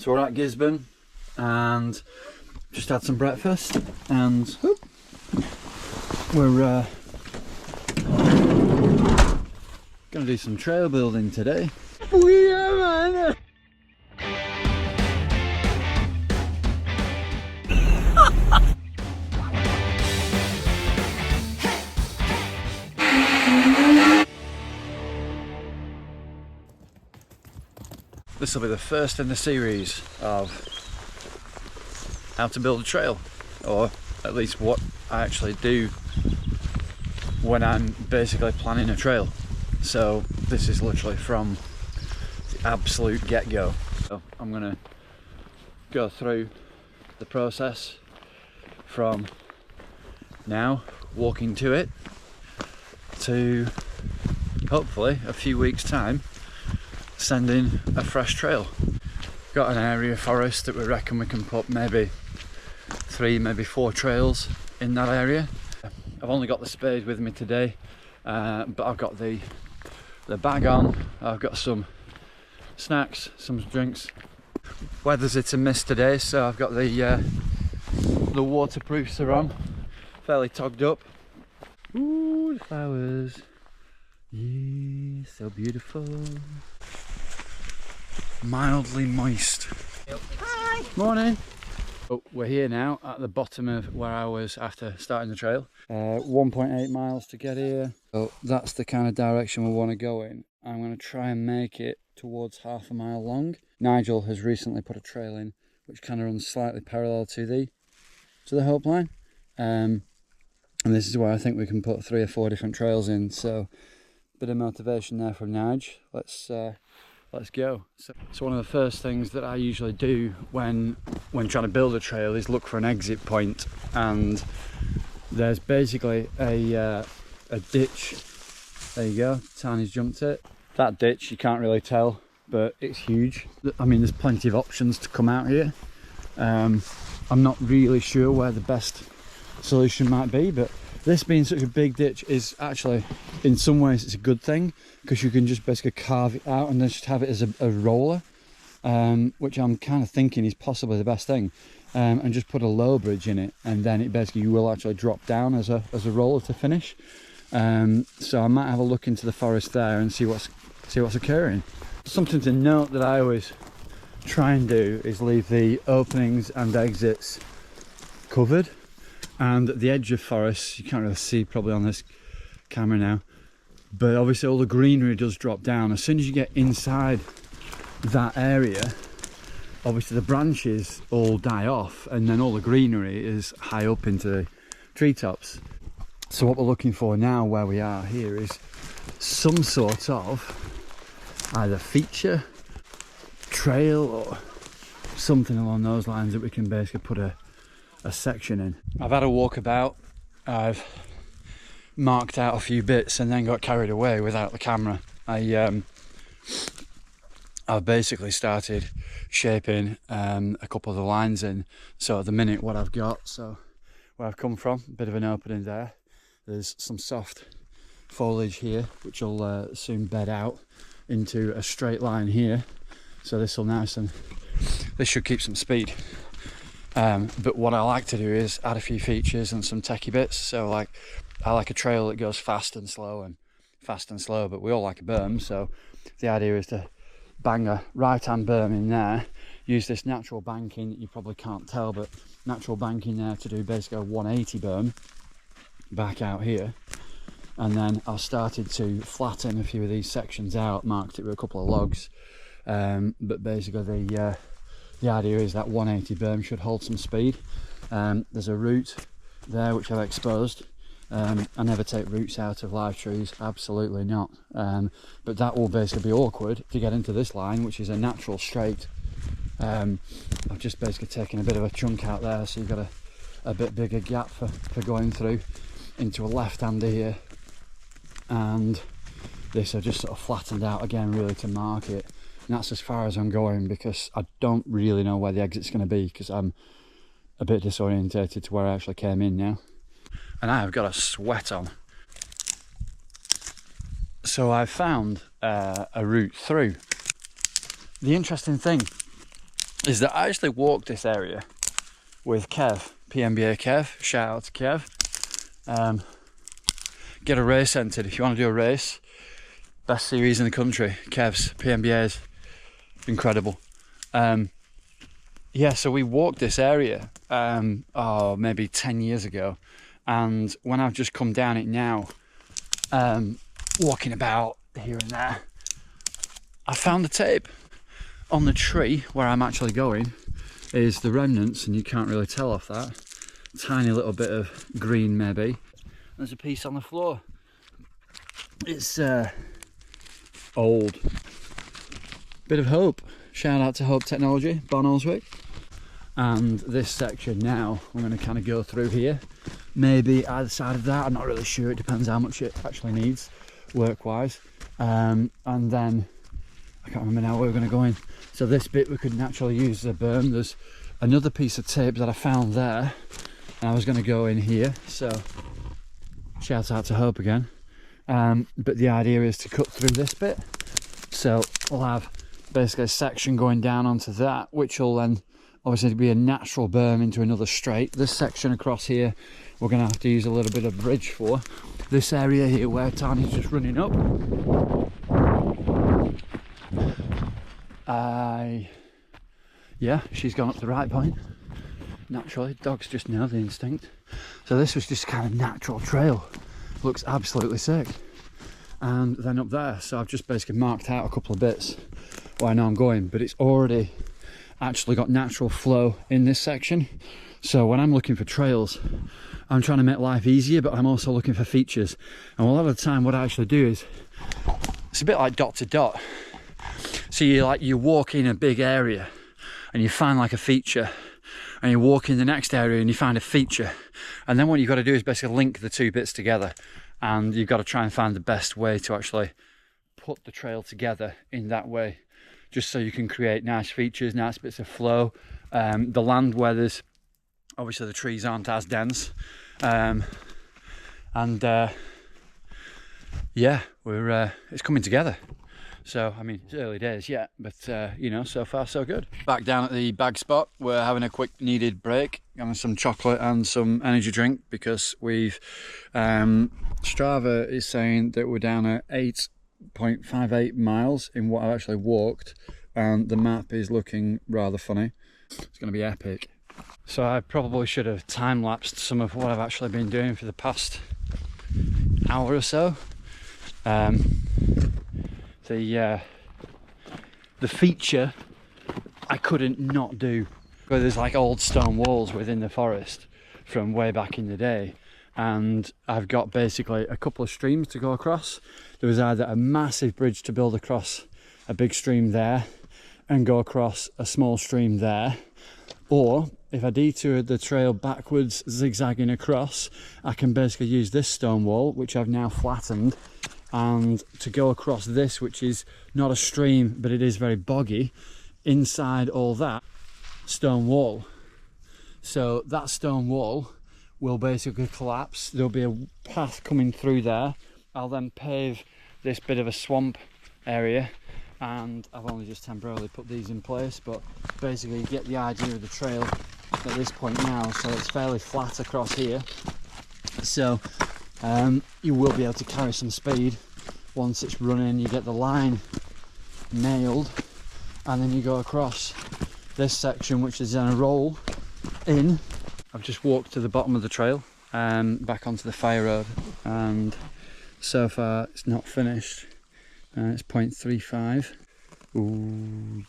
So we're at Gisborne and just had some breakfast, and whoop, we're gonna do some trail building today. Yeah, man. This will be the first in the series of how to build a trail, or at least what I actually do when I'm basically planning a trail. So this is literally from the absolute get-go. So I'm gonna go through the process from now, walking to it, to hopefully a few weeks time sending a fresh trail. Got an area forest that we reckon we can put maybe 3, maybe 4 trails in that area. I've only got the spade with me today, but I've got the bag on, I've got some snacks, some drinks. Weather's hit and miss today, so I've got the waterproofs are on, fairly togged up. Ooh, the flowers, yeah, so beautiful. Mildly moist. Hi! Morning! Oh, we're here now at the bottom of where I was after starting the trail. 1.8 miles to get here. So that's the kind of direction we want to go in. I'm going to try and make it towards half a mile long. Nigel has recently put a trail in which kind of runs slightly parallel to the hope line. And this is where I think we can put 3 or 4 different trails in. So bit of motivation there from Nige. Let's go. So one of the first things that I usually do when trying to build a trail is look for an exit point, and there's basically a ditch. There you go, Tiny's jumped it. That ditch, you can't really tell, but it's huge. I mean, there's plenty of options to come out here. I'm not really sure where the best solution might be, but this being such a big ditch is actually, in some ways, it's a good thing, because you can just basically carve it out and then just have it as a roller, which I'm kind of thinking is possibly the best thing, and just put a low bridge in it, and then it basically, you will actually drop down as a roller to finish. So I might have a look into the forest there and see what's occurring. Something to note that I always try and do is leave the openings and exits covered. And at the edge of forests, you can't really see probably on this camera now, but obviously all the greenery does drop down. As soon as you get inside that area, obviously the branches all die off, and then all the greenery is high up into the treetops. So what we're looking for now, where we are here, is some sort of either feature, trail, or something along those lines that we can basically put a section in. I've had a walk about, I've marked out a few bits and then got carried away without the camera. I've basically started shaping a couple of the lines in. So at the minute what I've got, so where I've come from, a bit of an opening there, there's some soft foliage here which will soon bed out into a straight line here, so this will nice, and this should keep some speed. But what I like to do is add a few features and some techie bits. So like, I like a trail that goes fast and slow, but we all like a berm. So the idea is to bang a right-hand berm in there, use this natural banking that you probably can't tell, but natural banking there to do basically a 180 berm back out here. And then I've started to flatten a few of these sections out, marked it with a couple of logs. But basically the idea is that 180 berm should hold some speed. There's a root there which I've exposed. I never take roots out of live trees, absolutely not. But that will basically be awkward to get into this line, which is a natural straight. I've just basically taken a bit of a chunk out there, so you've got a bit bigger gap for going through into a left-hander here. And this I've just sort of flattened out again, really to mark it. And that's as far as I'm going, because I don't really know where the exit's going to be, because I'm a bit disorientated to where I actually came in now. And I have got a sweat on. So I've found a route through. The interesting thing is that I actually walked this area with Kev, PMBA Kev, shout out to Kev. Get a race entered if you want to do a race. Best series in the country, Kev's, PMBA's, incredible. Yeah, so we walked this area, maybe 10 years ago. And when I've just come down it now, walking about here and there, I found the tape. On the tree where I'm actually going is the remnants, and you can't really tell off that. Tiny little bit of green maybe. There's a piece on the floor. It's old. Bit of hope. Shout out to Hope Technology, Bonalswick. And this section now, I'm going to kind of go through here. Maybe either side of that, I'm not really sure. It depends how much it actually needs, work-wise. And then, I can't remember now where we're going to go in. So this bit we could naturally use as a berm. There's another piece of tape that I found there. And I was going to go in here. So, shout out to Hope again. But the idea is to cut through this bit. So we'll have basically a section going down onto that, which will then obviously be a natural berm into another straight. This section across here, we're going to have to use a little bit of bridge for. This area here where Tani's just running up. Yeah, she's gone up the right point. Naturally, dogs just know the instinct. So this was just kind of natural trail. Looks absolutely sick. And then up there, so I've just basically marked out a couple of bits where I know I'm going, but it's already actually got natural flow in this section. So when I'm looking for trails, I'm trying to make life easier, but I'm also looking for features. And a lot of the time what I actually do is, it's a bit like dot to dot. So you walk in a big area and you find like a feature, and you walk in the next area and you find a feature, and then what you've got to do is basically link the two bits together, and you've got to try and find the best way to actually put the trail together in that way, just so you can create nice features, nice bits of flow. The land where there's obviously the trees aren't as dense, yeah, it's coming together. So, I mean, it's early days yet, but, you know, so far so good. Back down at the bag spot, we're having a quick needed break, having some chocolate and some energy drink, because we've, Strava is saying that we're down at 8.58 miles in what I've actually walked, and the map is looking rather funny. It's going to be epic. So I probably should have time-lapsed some of what I've actually been doing for the past hour or so. The feature I couldn't not do, where there's like old stone walls within the forest from way back in the day, and I've got basically a couple of streams to go across. There was either a massive bridge to build across a big stream there and go across a small stream there, or if I detoured the trail backwards zigzagging across, I can basically use this stone wall, which I've now flattened, and to go across this, which is not a stream but it is very boggy, inside all that stone wall. So that stone wall will basically collapse. There'll be a path coming through there. I'll then pave this bit of a swamp area, and I've only just temporarily put these in place, but basically you get the idea of the trail at this point now. So it's fairly flat across here, so you will be able to carry some speed once it's running. You get the line nailed, and then you go across this section, which is then a roll in. I've just walked to the bottom of the trail and back onto the fire road, and so far it's not finished. It's 0.35. Ooh,